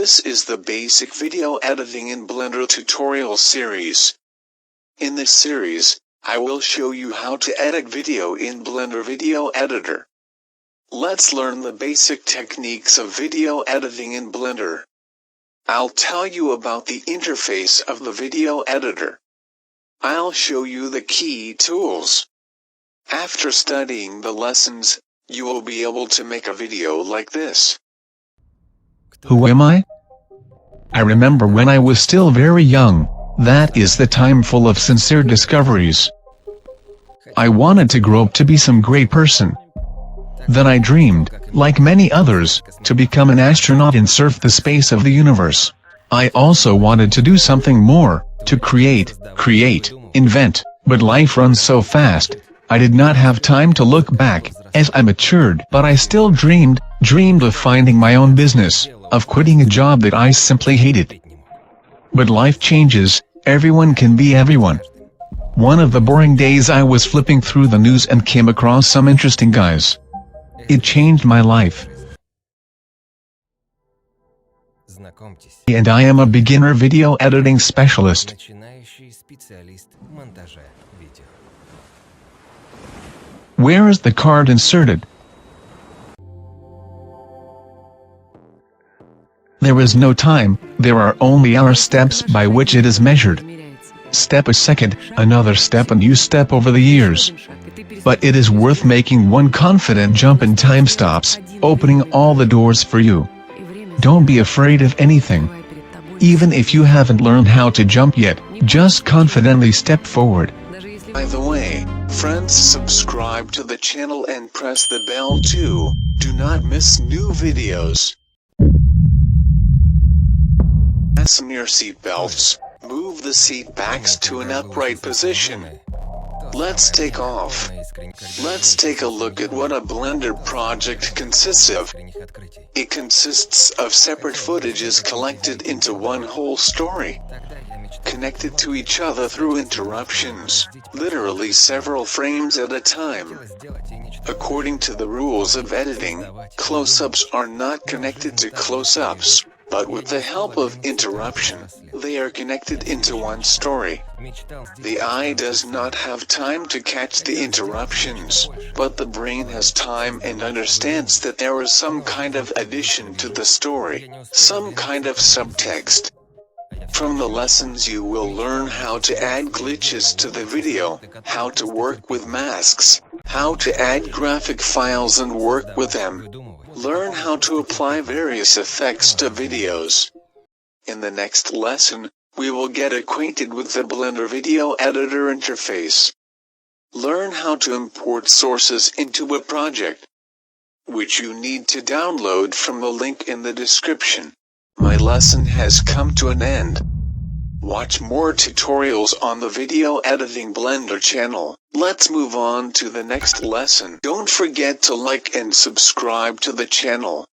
This is the basic video editing in Blender tutorial series. In this series, I will show you how to edit video in Blender Video Editor. Let's learn the basic techniques of video editing in Blender. I'll tell you about the interface of the video editor. I'll show you the key tools. After studying the lessons, you will be able to make a video like this. Who am I? I remember when I was still very young. That is the time full of sincere discoveries. I wanted to grow up to be some great person. Then I dreamed, like many others, to become an astronaut and surf the space of the universe. I also wanted to do something more, to create, invent, but life runs so fast, I did not have time to look back, as I matured. But I still dreamed of finding my own business, of quitting a job that I simply hated. But life changes, everyone can be everyone. One of the boring days I was flipping through the news and came across some interesting guys. It changed my life. And I am a beginner video editing specialist. Where is the card inserted? There is no time, there are only hour steps by which it is measured. Step a second, another step, and you step over the years. But it is worth making one confident jump, and time stops, opening all the doors for you. Don't be afraid of anything. Even if you haven't learned how to jump yet, just confidently step forward. By the way, friends, subscribe to the channel and press the bell too. Do not miss new videos. Fasten your seat belts. Move the seat backs to an upright position. Let's take off. Let's take a look at what a Blender project consists of. It consists of separate footages collected into one whole story, connected to each other through interruptions, literally several frames at a time. According to the rules of editing, close-ups are not connected to close-ups, but with the help of interruption, they are connected into one story. The eye does not have time to catch the interruptions, but the brain has time and understands that there is some kind of addition to the story, some kind of subtext. From the lessons you will learn how to add glitches to the video, how to work with masks, how to add graphic files and work with them. Learn how to apply various effects to videos. In the next lesson, we will get acquainted with the Blender Video Editor interface. Learn how to import sources into a project, which you need to download from the link in the description. My lesson has come to an end. Watch more tutorials on the Video Editing Blender channel. Let's move on to the next lesson. Don't forget to like and subscribe to the channel.